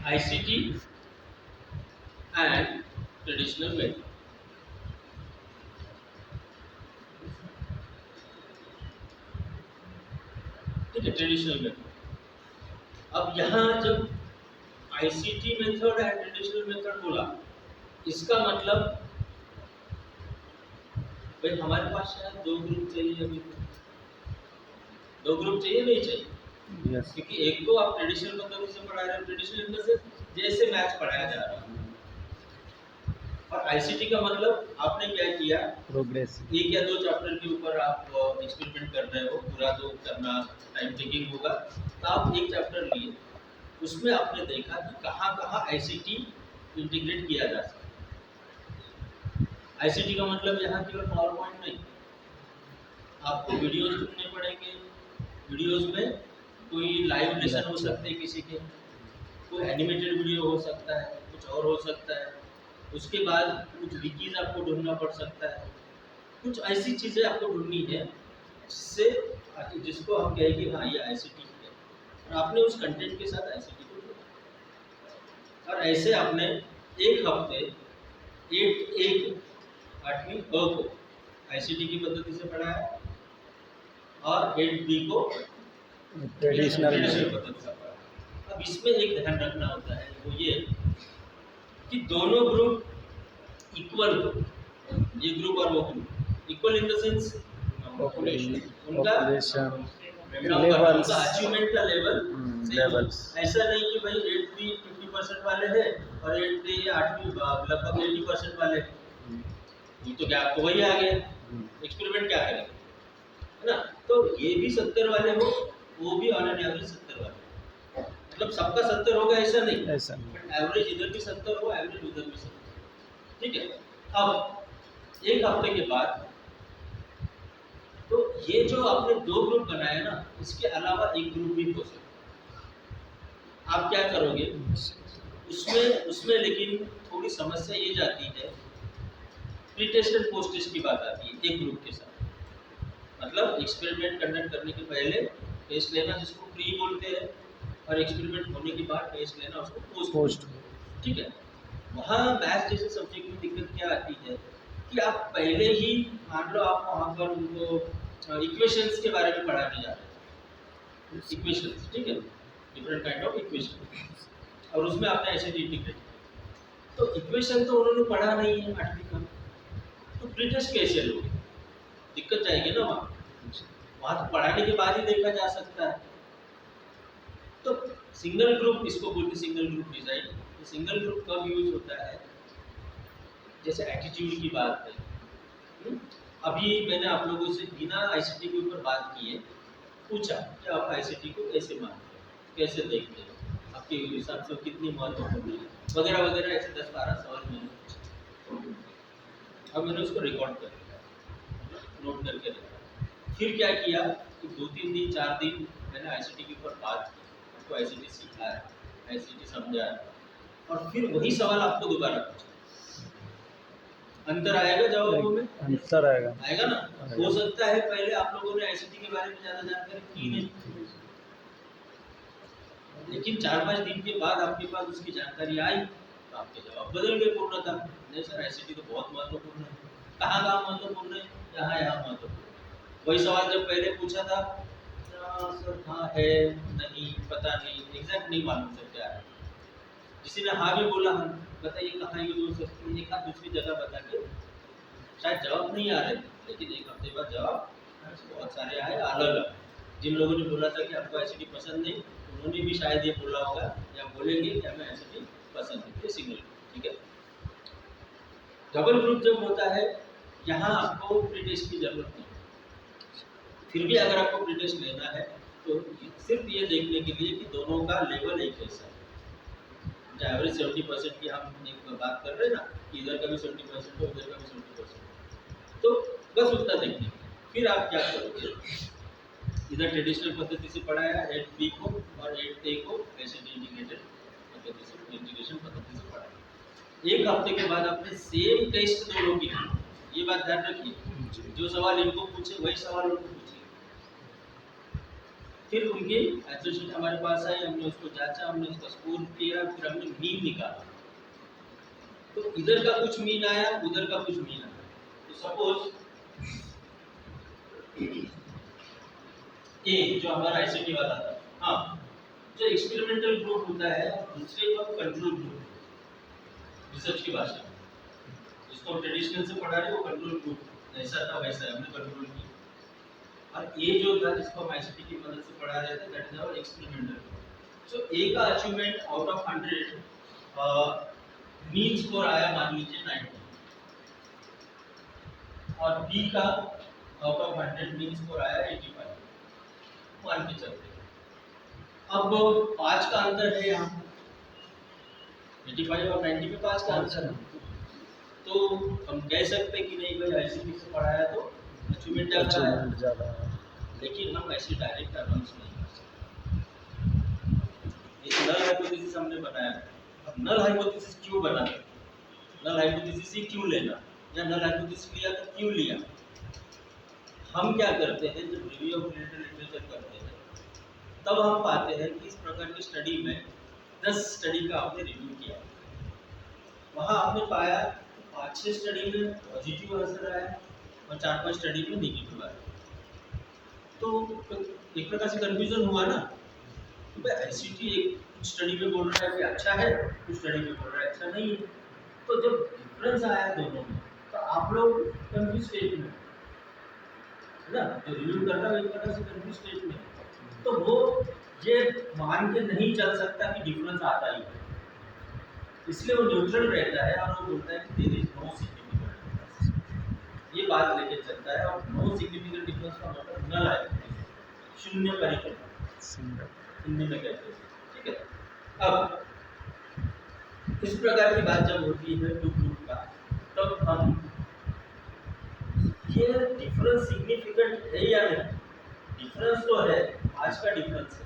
ICT and traditional method. ठीक है, traditional method. अब यहाँ जब ICT method and traditional method बोला, इसका मतलब भाई हमारे पास शायद दो ग्रुप चाहिए। अभी दो ग्रुप चाहिए, नहीं चाहिए? यस। क्योंकि एक तो आप ट्रेडिशनल पद्धति से पढ़ा रहे हैं, ट्रेडिशनल इन द सेंस जैसे मैथ्स पढ़ाया जा रहा है, और आईसीटी का मतलब आपने क्या किया, प्रोग्रेस। एक या दो चैप्टर के ऊपर आप एक्सपेरिमेंट कर रहे हो, पूरा तो करना टाइम टेकिंग होगा, तो आप एक चैप्टर लिए, उसमें आपने देखा कि कहाँ कहाँ आईसीटी इंटीग्रेट किया जा सकता है। आईसीटी का मतलब यहाँ केवल पावर पॉइंट नहीं, आपको वीडियोस ढूंढने पड़ेंगे। वीडियोस में कोई लाइव लेसन हो सकते हैं किसी के, कोई एनिमेटेड वीडियो हो सकता है, कुछ और हो सकता है। उसके बाद कुछ विकीज आपको ढूंढना पड़ सकता है। कुछ ऐसी चीज़ें आपको ढूंढनी है जिसको हम कहेंगे हाँ ये आईसीटी है, और आपने उस कंटेंट के साथ आईसीटी को जोड़ा। और ऐसे आपने एक हफ्ते 8 को आईसीटी की पद्धति से पढ़ाया और 8B को ट्रेडिशनल पद्धति से पढ़ाया। अब इसमें एक ध्यान रखना होता है, वो ये कि दोनों ग्रुप इक्वल हो, ये ग्रुप और वो group equal in the sense population उनका लेवल्स, अचीवमेंट का लेवल लेवल्स। ऐसा नहीं कि भाई 8वीं 50% वाले हैं और 8वीं 8वीं लगभग 80% वाले हैं, ये तो गैप तो वही आ गया। एक्सपेरिमेंट क्या करें, है ना? तो ये भी 70 वाले हो, वो भी ऑन एन एवरेज 70 वाले, मतलब सबका 70 होगा ऐसा नहीं, ऐसा बट एवरेज इधर भी 70 हो, एवरेज उधर भी 70। ठीक है, अब एक हफ्ते के बाद तो ये जो आपने दो ग्रुप बनाए ना, इसके अलावा एक ग्रुप भी हो सकता। आप क्या करोगे उसमें लेकिन थोड़ी समस्या ये जाती है, pre test and post test की बात आती है एक ग्रुप के साथ। मतलब एक्सपेरिमेंट कंडक्ट करने के पहले टेस्ट लेना, जिसको प्री बोलते हैं, और एक्सपेरिमेंट होने के बाद टेस्ट लेना, उसको पोस्ट। ठीक है, वहाँ मैथ्स जैसे सब्जेक्ट में दिक्कत क्या आती है कि आप पहले ही मान लो आप वहाँ पर उनको इक्वेशंस के बारे में पढ़ाने जा रहे हैं, इक्वेशंस, ठीक है, डिफरेंट काइंड ऑफ इक्वेशन, और उसमें आपने ऐसे इंटीग्रेट, तो इक्वेशन तो उन्होंने पढ़ा नहीं है 8वीं का, तो प्री टेस्ट कैसे लोगे? दिक्कत जाएगी ना वहाँ तो पढ़ाने के बाद ही देखा जा सकता है। तो सिंगल ग्रुप, इसको बोलते सिंगल ग्रुप डिजाइन। तो सिंगल ग्रुप कब यूज होता है, जैसे एटीट्यूड की बात है। अभी मैंने आप लोगों से बिना आईसीटी के ऊपर बात की है, पूछा कि आप आईसीटी को कैसे मानते हैं, कैसे देखते हैं, आपके हिसाब से कितनी महत्वपूर्ण है, वगैरह वगैरह, ऐसे 10-12 सवाल मैंने पूछे। अब मैंने उसको रिकॉर्ड कर लिया, नोट करके रखा। फिर क्या किया कि 2-3 दिन 4 दिन मैंने आईसीटी के ऊपर बात की, आपको आईसीटी सिखाया, आईसीटी समझाया, और फिर वही सवाल आपको दोबारा पूछा। अंतर आएगा जवाबों में? अंतर आएगा ना? हो सकता है पहले आप लोगों ने आईसीटी के बारे में ज़्यादा जानकारी की नहीं, लेकिन 4-5 दिन के बाद आपके पास उसकी जानकारी आई, तो आपके जवाब बदल गए पूर्णतः। नहीं सर, आईसीटी तो बहुत महत्वपूर्ण है। कहाँ महत्वपूर्ण है? यहाँ महत्वपूर्ण है। वही सवाल जब पहले पूछा था, सर हाँ है, नहीं, पता नहीं, एग्जैक्ट नहीं मालूम सर क्या है। किसी ने हाँ भी बोला, हाँ बताइए कहाँ यूज हो सकती है, एक दूसरी जगह बता के, शायद जवाब नहीं आ रहे, लेकिन एक हफ्ते बाद जवाब बहुत सारे आए अलग अलग। जिन लोगों ने बोला था कि आपको आईसीटी पसंद नहीं, उन्होंने भी शायद ये बोला होगा या बोलेंगे कि हमें आईसीटी पसंद है, ये सिंगल। ठीक है, डबल ग्रुप जब होता है, यहाँ आपको प्री टेस्ट की जरूरत नहीं। फिर भी अगर आपको प्री टेस्ट लेना है तो सिर्फ ये देखने के लिए कि दोनों का लेवल एक जैसा है। एवरेज 70% की हम एक बात कर रहे हैं ना, कि इधर का भी 70% हो, उधर का भी 70%, तो बस उतना देखने। फिर आप क्या करोगे, इधर ट्रेडिशनल पद्धति से पढ़ाया 8B को और 8A को ऐसे इंटीग्रेटेड पद्धति से, इंटीग्रेशन पद्धति से पढ़ाया। एक हफ्ते के बाद आपने सेम टेस्ट दोनों की, ये बात ध्यान रखिए, जो सवाल इनको पूछे वही सवाल उनको पूछिए। फिर उनकी आंसर शीट हमारे पास आई, हमने उसको जांचा, हमने उसका स्कोर किया, फिर हमने मीन निकाला। तो इधर का कुछ मीन आया, उधर का कुछ मीन आया। तो सपोज ए जो हमारा आईसीटी वाला था, हाँ, जो एक्सपेरिमेंटल ग्रुप होता है दूसरे का कंट्रोल ग्रुप, रिसर्च की भाषा में जिसको ट्रेडिशनल से पढ़ा रहे वो कंट्रोल ग्रुप ऐसा था वैसा है, हमने कंट्रोल किया। और ए जो था जिसको हम आईसीटी की मदद से पढ़ा रहे थे, दैट इज आवर एक्सपेरिमेंटल। सो ए का achievement out of 100 mean score आया मान लीजिए 90, और बी का आउट ऑफ 100 मीन स्कोर आया 85, मान के चलते हैं। अब 5 का अंतर है यहाँ, 85 और 90 में 5 का अंतर है, तो हम कह सकते हैं कि नहीं भाई आईसीटी से पढ़ाया तो अचीवमेंट ज़्यादा है, लेकिन हम ऐसे डायरेक्ट अनाउंस नहीं कर सकते। ये नल हाइपोथेसिस हमने बनाया। अब नल हाइपोथेसिस क्यों बना, नल हाइपोथेसिस ही क्यों लेना, या नल हाइपोथेसिस लिया तो क्यों लिया। हम क्या करते हैं, जब रिव्यू ऑफ लिटरेचर करते हैं तब हम पाते हैं कि इस प्रकार की स्टडी में 10 स्टडी का आपने रिव्यू किया, वहाँ आपने पाया 5-6 स्टडी में पॉजिटिव आंसर आया और 4-5 स्टडी में नेगेटिव आया। तो एक प्रकार से कंफ्यूजन हुआ ना, तो भाई आईसीटी एक स्टडी में बोल रहा है कि अच्छा है, कुछ स्टडी में बोल रहा है अच्छा नहीं है। तो जब डिफरेंस आया दोनों में तो आप लोग कंफ्यूज स्टेट में है ना, जो रिव्यू कर रहा है एक प्रकार से कंफ्यूज स्टेट में, तो वो ये मान के नहीं चल सकता कि डिफरेंस आता ही है, इसलिए वो न्यूट्रल रहता है और वो बोलता है कि there is no significant difference, ये बात लेके चलता है। और नो सिग्निफिकेंट डिफरेंस का मतलब नल है, शून्य परिकल्पना हिंदी में कहते हैं, ठीक है। अब इस प्रकार की बात जब होती है टू ग्रुप का, तब हम ये डिफरेंस सिग्निफिकेंट है या नहीं, डिफरेंस तो है, आज का डिफरेंस है,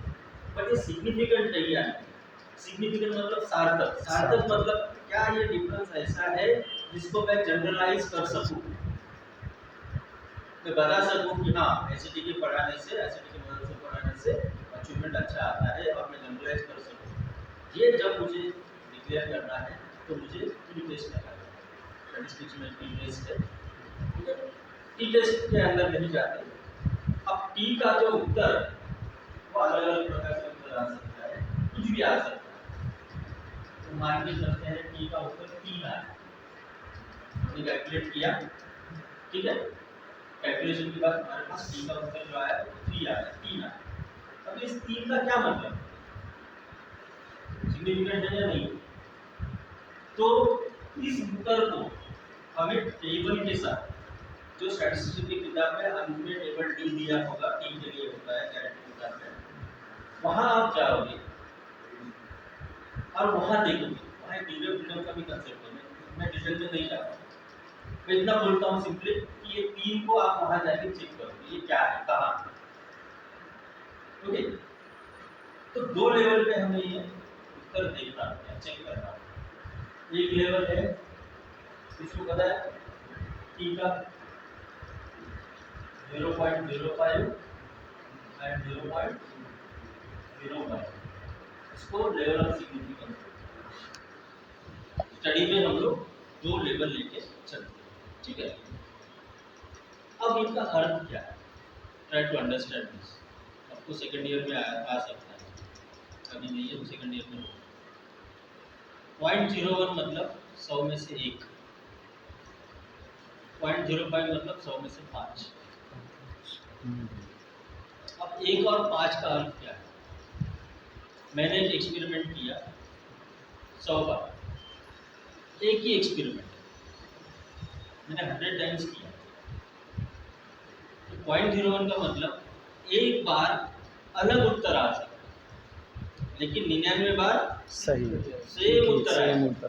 बट ये सिग्निफिकेंट है या नहीं। सिग्निफिकेंट मतलब सार्थक, सार्थक मतलब क्या ये डिफरेंस ऐसा है जिसको मैं जनरलाइज कर सकूं, मैं बता सकूं कि हाँ आईसीटी के पढ़ाने से, आईसीटी की मदद से पढ़ाने से अचीवमेंट अच्छा आता है और मैं जनरलाइज कर सकूं। ये जब मुझे डिक्लेयर करना है तो मुझे टी टेस्ट करना है, स्टैटिस्टिक्स में टी टेस्ट है, टी टेस्ट के अंदर नहीं जाते। अब टी का जो उत्तर वो अलग अलग प्रकार से उत्तर आ सकता है, कुछ भी आ सकता है। तो मान के चलते हैं टी का उत्तर 3 आया, हमने कैलकुलेट किया, ठीक है, कैलकुलेशन के बाद हमारे पास टी का उत्तर जो आया वो 3 आया, 3 आया। अब इस 3 का क्या मतलब, सिग्निफिकेंट है या नहीं। तो इस उत्तर को हमें टेबल के साथ, जो स्टैटिस्टिक्स की किताब में अंत में टेबल डी दिया होगा, टी के लिए होता है गारंटी किताब में, वहाँ आप जाओगे और वहाँ देखोगे, वहाँ डिग्री फ्रीडम का भी कंसेप्ट है, मैं डिटेल में नहीं जाता, मैं इतना बोलता हूँ सिंपली कि ये 3 को आप वहाँ जाके चेक करोगे ये क्या है, कहाँ, ओके। तो 2 लेवल पे हमें ये उत्तर देखना है, चेक करना है। एक लेवल है इसको पता है टी का 0.05 एंड 0.05, इसको लेवल ऑफ सिग्निफिकेंस, स्टडी में हम लोग 2 लेवल लेके चलते हैं, ठीक है। अब इनका अर्थ क्या है, ट्राई टू अंडरस्टैंड दिस। आपको सेकंड ईयर में आ सकता है, अभी नहीं है तो सेकंड ईयर में होगा। 0.01 मतलब 100 में से 1, 0.05 मतलब 100 में से 5। अब 1 और 5 का अर्थ क्या है, मैंने एक एक्सपेरिमेंट किया 100 बार, एक ही एक्सपेरिमेंट मैंने 100 टाइम्स किया, तो 0.01 का मतलब एक बार अलग उत्तर आ सकता है, लेकिन 99 बार सही सेम उत्तर आएगा।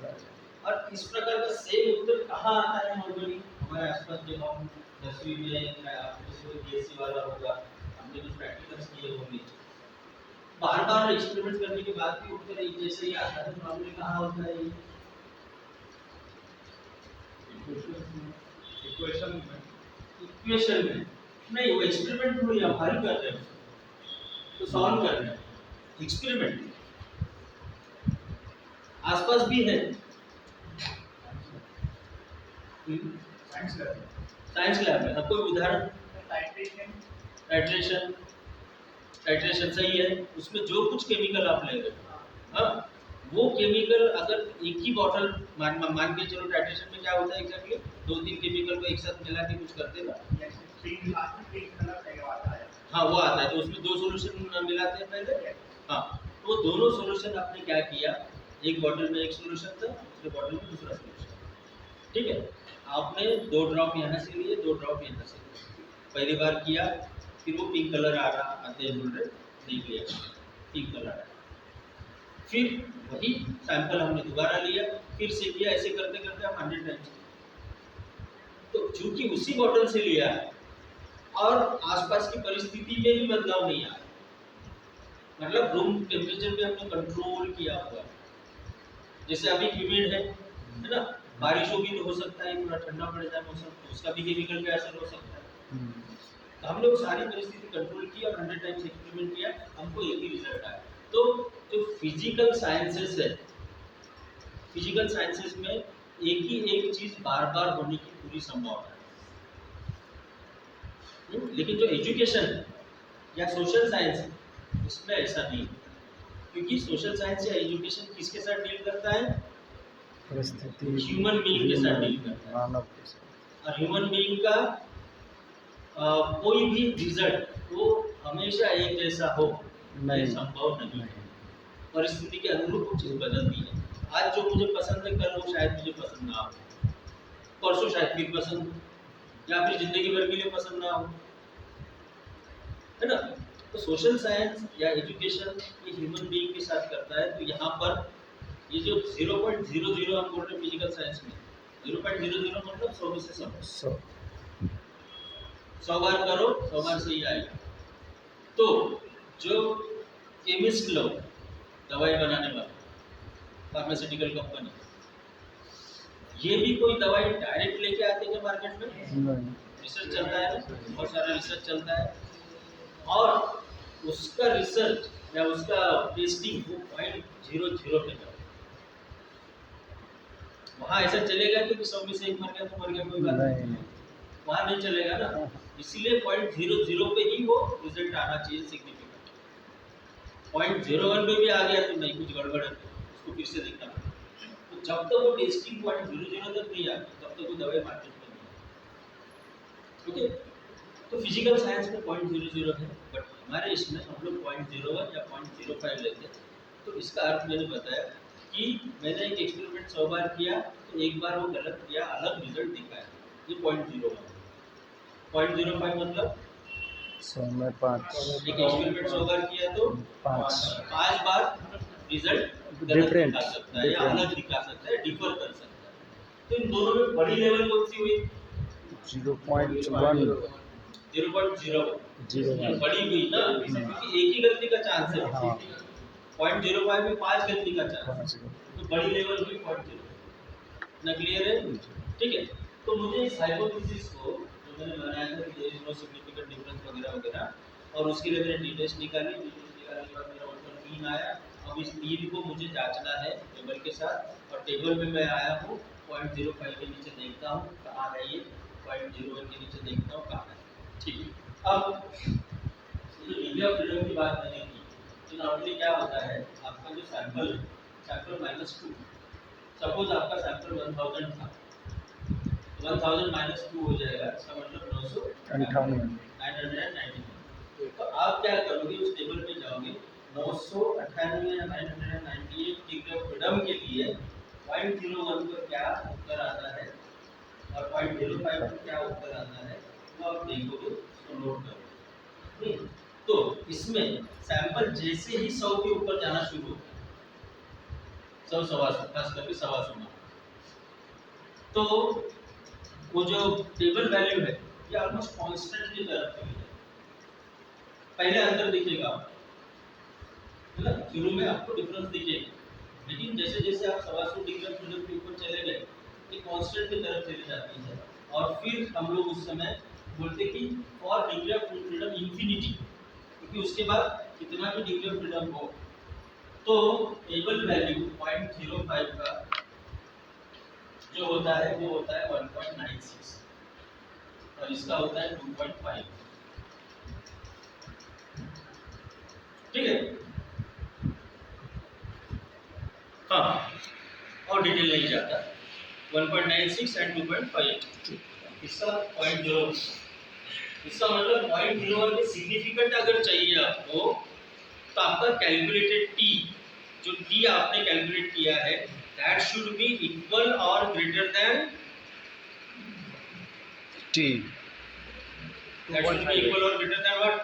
और इस प्रकार का सेम उत्तर कहाँ आता है नॉर्मली, हमारे आसपास जो हम 10वीं में आपको बीएससी वाला होगा, हमने कुछ प्रैक्टिकल्स किए होंगे, बार बार एक्सपेरिमेंट करने के बाद भी उत्तर एक जैसे ही आता है, नॉर्मली कहाँ होता है ये इक्वेशन में नहीं, वो एक्सपेरिमेंट थोड़ी आप हल कर रहे हो, तो सॉल्व करना है, एक्सपेरिमेंट आसपास भी है। साइंस लैब में कोई उदाहरण? टाइट्रेशन, टाइट्रेशन सही है। उसमें जो कुछ केमिकल आप ले रहे हो, हाँ, वो केमिकल अगर एक ही बॉटल मान के चलो, टाइट्रेशन में क्या होता है एग्जैक्टली? 2-3 केमिकल को एक साथ मिला के कुछ करते हैं ना, हाँ वो आता है, तो उसमें 2 सॉल्यूशन मिलाते हैं पहले, हाँ, तो दोनों सॉल्यूशन आपने क्या किया, एक बॉटल में एक सॉल्यूशन था, दूसरे बॉटल में दूसरा सॉल्यूशन, ठीक है। आपने 2 ड्रॉप यहाँ से लिए, 2 ड्रॉप यहाँ से लिए, पहली बार किया, फिर वो पिंक कलर आ रहा, आते बोल रहे देख लिया, पिंक कलर आया, फिर वही सैंपल हमने दोबारा लिया, फिर से किया, ऐसे करते करते हम 100 टाइम्स। तो चूंकि उसी बॉटल से लिया और आसपास की परिस्थिति में भी बदलाव नहीं आया, मतलब रूम टेम्परेचर पे हमने कंट्रोल किया हुआ, जैसे अभी ह्यूमिड है ना, बारिश होगी तो हो सकता है थोड़ा ठंडा पड़ जाए मौसम, तो उसका भी केमिकल पे असर हो सकता है। तो हमने वो सारी परिस्थिति कंट्रोल की और 100 टाइम्स एक्सपेरिमेंट किया, हमको एक ही रिजल्ट आया। तो जो फिजिकल साइंसेस है, फिजिकल साइंसेस में एक ही एक चीज बार बार होने की पूरी संभावना है, लेकिन जो एजुकेशन है या सोशल साइंस है, उसमें ऐसा नहीं है, क्योंकि सोशल साइंस या एजुकेशन किसके साथ डील करता है? परिस्थिति, ह्यूमन बीइंग के साथ डील करता है, मानव के साथ। और ह्यूमन बीइंग का कोई भी रिजल्ट वो हमेशा एक जैसा हो ये संभव नहीं है, परिस्थिति के अनुरूप वो चीज बदलती है। आज जो मुझे पसंद है कल वो शायद मुझे पसंद ना हो, परसों शायद फिर पसंद हो, या फिर जिंदगी भर के लिए पसंद ना हो, है ना। तो सोशल साइंस या एजुकेशन ये ह्यूमन बीइंग के साथ करता है। तो यहाँ पर ये जो 0.00 हम बोल रहे हैं फिजिकल साइंस में, 0.00 मतलब 100 में से 100 बार करो 100 बार सही आएगा। तो जो केमिस्ट लोग, दवाई बनाने वाले, फार्मास्यूटिकल कंपनी, ये भी कोई दवाई डायरेक्ट लेके आते हैं मार्केट में? रिसर्च चलता है, बहुत सारा रिसर्च चलता है, और उसका रिसर्च या उसका टेस्टिंग वो 0.00 पे करता है। वहाँ ऐसा चलेगा कि 100 में से 1 मर गया तो मर गया, कोई बात नहीं, वहाँ नहीं चलेगा ना। इसीलिए 0.00 पे ही वो रिजल्ट आना चाहिए सिग्निफिकेंट। 0.01 पे भी आ गया तो नहीं, कुछ गड़बड़ है, उसको फिर से देखना पड़ेगा। तो जब तक वो टेस्टिंग 0.00 तक नहीं आती तब तक वो दवाई मार्केट में नहीं आती, ओके। तो फिजिकल साइंस में 0.00 है, बट हमारे इसमें हम लोग 0.01 या 0.05 लेते हैं। तो इसका अर्थ मैंने बताया कि मैंने एक एक्सपेरिमेंट 100 बार किया तो एक बार वो गलत किया, अलग रिजल्ट दिखाया, ये 0.01। 0.05 मतलब 100 में 5। एक एक्सपेरिमेंट 100 बार किया तो 5 बार रिजल्ट डिफरेंट दिखा सकता है या अलग दिखा सकता है, डिफर कर सकता है। तो इन दोनों में बड़ी लेवल कौन सी हुई? 0.1 0.01 बड़ी हुई ना, क्योंकि एक ही गलती का चांस है। 0.05 में 5 गलती का चांस, तो बड़ी लेवल हुई 0.0। ना क्लियर है? ठीक है। तो मुझे इस हाइपोथेसिस को जो मैंने बनाया था कि there is no significant difference वगैरह वगैरह, और उसके लिए मैंने टी टेस्ट निकाली, निकालने के बाद मेरा उत्तर 3 आया। अब इस 3 को मुझे जांचना है टेबल के साथ, और टेबल में मैं आया हूँ 0.05 के नीचे देखता हूँ कहाँ है ये, 0.01 के नीचे देखता हूँ कहाँ है, ठीक है। अब डिग्री ऑफ फ्रीडम की बात मैंने की, तो नॉर्मली क्या होता है, आपका जो सैंपल है, सैंपल -2, सपोज आपका सैंपल 1000 था, 1000 -2 हो जाएगा, इसका मतलब 998। तो आप क्या करोगे, उस टेबल पे जाओगे, 998 या 998 डिग्री ऑफ फ्रीडम के लिए 0.01 पर क्या उत्तर आता है और 0.05 पर क्या उत्तर आता है, वो आप देखोगे, उसको नोट करोगे। तो इसमें सैंपल जैसे ही 100 के ऊपर जाना शुरू होता है, 100 खास करके 125, तो वो जो टेबल वैल्यू है ये ऑलमोस्ट कांस्टेंट की तरफ चली जाएगी। पहले अंतर दिखेगा, मतलब शुरू में आपको डिफरेंस दिखेगा, लेकिन जैसे जैसे आप 125 डिग्री ऑफ फ्रीडम के ऊपर चले गए, ये कांस्टेंट की तरफ चली जाती है। और फिर हम लोग उस समय बोलते कि for degree of freedom infinity, क्योंकि उसके बाद कितना भी डिग्री ऑफ फ्रीडम हो, तो एबल वैल्यू 0.05 का जो होता है वो होता है 1.96 और इसका होता है 2.5। ठीक है, हाँ, और डिटेल नहीं जाता। 1.96 एंड 2.5 इसका 0.0, इसका मतलब 0.01 में सिग्निफिकेंट अगर चाहिए आपको तो आपका कैलकुलेटेड टी, जो टी आपने कैलकुलेट किया है, दैट शुड बी इक्वल और greater then T, that should be equal और ग्रेटर देन व्हाट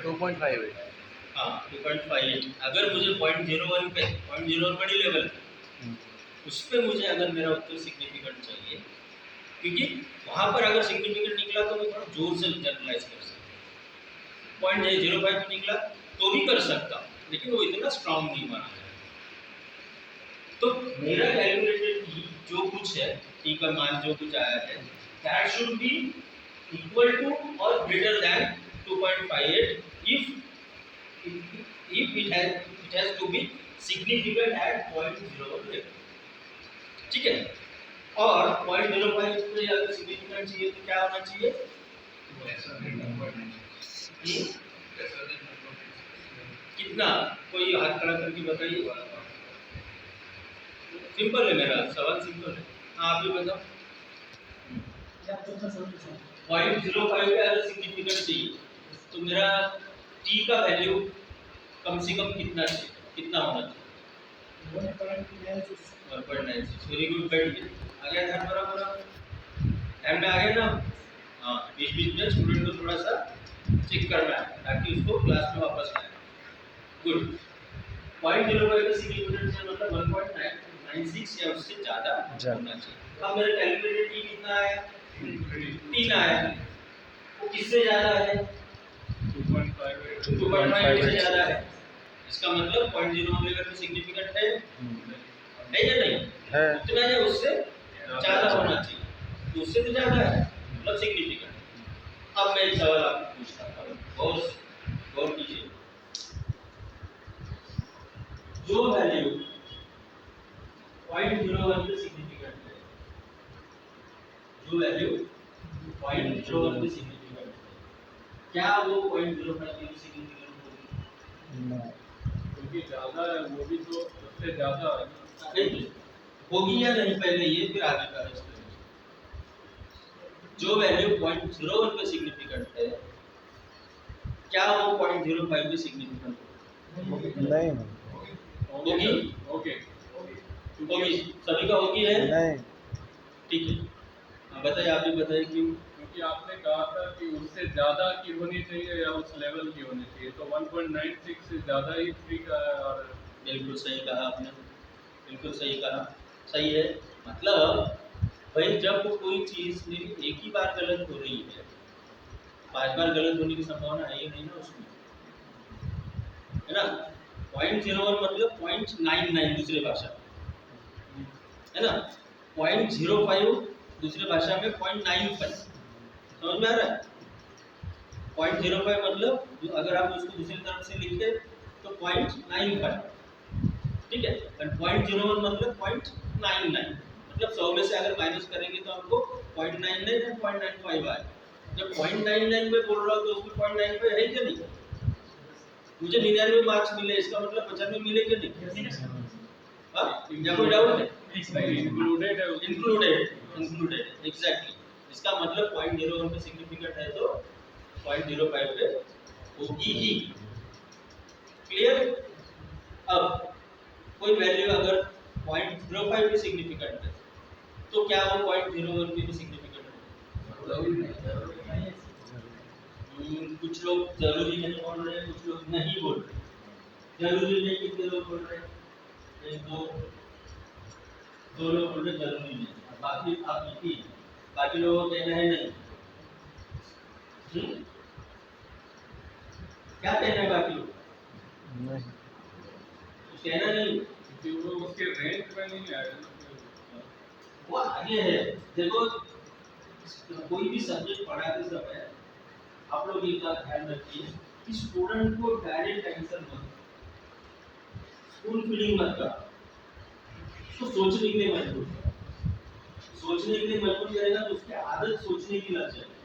2.58। हाँ 2.58। अगर मुझे 0.01 पे 0.01 बड़ी लेवल उस पे मुझे अगर मेरा उत्तर सिग्निफिकेंट चाहिए, क्योंकि वहां पर अगर सिग्निफिकेंट निकला तो मैं थोड़ा जोर से जनरलाइज कर सकता, 0.05 पे निकला तो भी कर सकता, लेकिन वो इतना स्ट्रांग नहीं माना जाए। तो मेरा कैलकुलेटेड टी जो कुछ है, टी का मान जो कुछ आया है, that should be equal to और greater than 2.58 if it has to be significant at 0.01 level। ठीक है, और 0.05 पे अगर सिग्निफिकेंट चाहिए तो क्या होना चाहिए? कितना? कोई हाथ खड़ा करके बताइए। सिंपल है, मेरा सवाल सिंपल है। हाँ आप भी बताओ। 0.05 पे अगर सिग्निफिकेंट चाहिए तो मेरा टी का वैल्यू कम से कम कितना चाहिए, कितना होना चाहिए? 1.96। वेरी गुड, बैठ गए, आ गया ध्यान बराबर, ध्यान में आ गया ना? हाँ, बीच बीच में स्टूडेंट को थोड़ा सा चेक करना है ताकि उसको क्लास में वापस आए। गुड। 0.05 का सिग्निफिकेंट से मतलब 1.96 या उससे ज़्यादा होना चाहिए। अब मेरा कैलकुलेटेड टी कितना आया? 3 आया। वो किससे ज़्यादा है? 2.5 से ज़्यादा है। इसका मतलब 0.01 लेवल पे सिग्निफिकेंट है या नहीं? है। उतना या उससे ज़्यादा होना चाहिए, तो उससे तो ज़्यादा है मतलब सिग्निफिकेंट। अब मैं एक सवाल आपको पूछता हूँ, गौर कीजिए। जो वैल्यू 0.01 पे सिग्निफिकेंट है, जो वैल्यू 0.01 पे सिग्निफिकेंट है, क्या वो 0.05 पे सिग्निफिकेंट होगी? नहीं, क्योंकि ज़्यादा है वो भी तो उससे ज़्यादा है। होगी या नहीं पहले ये, फिर आगे का रेस्ट। जो वैल्यू 0.01 पे सिग्निफिकेंट है, क्या वो 0.05 पे सिग्निफिकेंट नहीं, होगी? ओके होगी, सभी का होगी है? नहीं, ठीक है, हाँ बताइए, आप भी बताइए क्यों? क्योंकि आपने कहा था कि उससे ज़्यादा की होनी चाहिए या उस लेवल की होनी चाहिए, तो 1.96 से ज़्यादा ही फ्री का है। और बिल्कुल सही कहा आपने, बिल्कुल सही कहा, सही है। मतलब भाई जब कोई चीज़ मेरी एक ही बार गलत हो रही है, 5 बार गलत होने की संभावना है ही नहीं ना उसमें, है ना? 0.01 मतलब 0.99 दूसरे भाषा में, है ना? 0.05 दूसरे भाषा में 0.95, समझ में आ रहा है? 0.05 मतलब अगर आप उसको दूसरी तरफ से लिखे तो 0.95, ठीक है? और 0.01 मतलब 0.99, मतलब 100 में से अगर माइनस करेंगे तो आपको 0.99 या 0.95 आए। जब 0.99 में बोल रहा हूँ तो उसमें 0.95 है क्या नहीं? मुझे 99 मार्क्स मिले, इसका मतलब 95 मिले क्या नहीं? हाँ, क्या कोई डाउट है? इंक्लूडेड है, इंक्लूडेड एग्जैक्टली। इसका मतलब 0.01 पे सिग्निफिकेंट है तो 0.05 पे होगी ही। क्लियर? अब कोई वैल्यू अगर 0.05 पे सिग्निफिकेंट है तो क्या वो 0.01 पे भी सिग्निफिकेंट है? कुछ लोग जरूरी नहीं बोल रहे हैं, कुछ लोग नहीं बोल रहे। जरूरी नहीं, कितने लोग बोल रहे हैं? एक दो लोग बोल रहे जरूरी नहीं, बाकी आप लिखिए, बाकी लोगों को कहना है नहीं। क्या कहना है बाकी लोग? नहीं, कुछ कहना नहीं, क्योंकि वो उसके रेंज में नहीं आएगा। वो आगे है। देखो कोई भी सब्जेक्ट पढ़ाते समय आप लोग एक बात ध्यान रखिए कि स्टूडेंट को डायरेक्ट आंसर मत, स्कूल फीलिंग मत कर, उसको सोचने के लिए मजबूर कर। सोचने के लिए मजबूर करेगा तो उसकी आदत सोचने की लग जाएगी,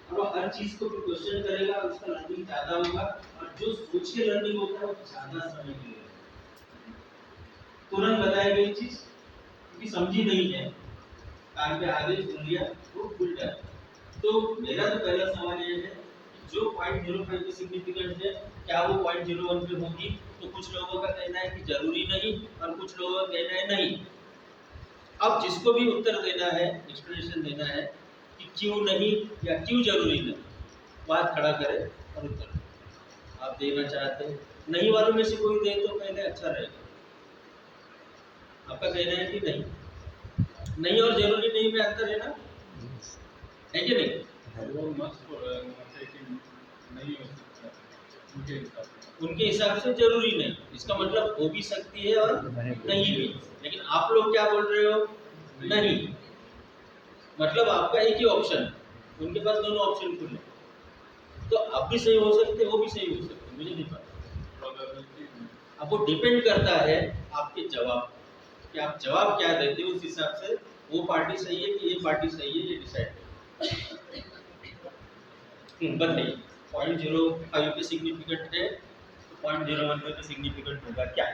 और वो हर चीज को क्वेश्चन करेगा, उसका लर्निंग ज्यादा होगा, और जो सोच के लर्निंग होता है वो ज्यादा समय लेगा। तुरंत बताई गई चीज क्योंकि समझी नहीं है, कान पे आगे सुन लिया वो भूल जाए। तो मेरा तो पहला सवाल ये है कि जो 0.05 की सिग्निफिकेंस है, क्या वो 0.01 पे होगी? तो कुछ लोगों का कहना है कि जरूरी नहीं, और कुछ लोगों का कहना है नहीं। अब जिसको भी उत्तर देना है, एक्सप्लेनेशन देना है कि क्यों नहीं या क्यों जरूरी नहीं, बात खड़ा करे और उत्तर दे। आप देना चाहते हैं, नहीं वालों में से कोई दे तो पहले अच्छा रहेगा। आपका कहना है कि नहीं, नहीं और जरूरी नहीं में अंतर है ना, है कि नहीं? वो मस्त मतलब कि नहीं हो सकता उनके हिसाब से। उनके हिसाब से जरूरी नहीं, इसका मतलब हो भी सकती है और नहीं भी। लेकिन आप लोग क्या बोल रहे हो? नहीं। मतलब आपका एक ही ऑप्शन, उनके पास दोनों ऑप्शन खुले, तो आप भी सही हो सकते, वो भी सही हो सकते, मुझे नहीं पता। अब वो डिपेंड करता है आपके जवाब, कि आप जवाब क्या देते हो, उस हिसाब से वो पार्टी सही है कि ये पार्टी सही है, ये डिसाइड। बताइए 0.05 पे सिग्निफिकेंट है तो 0.01 पे सिग्निफिकेंट होगा क्या?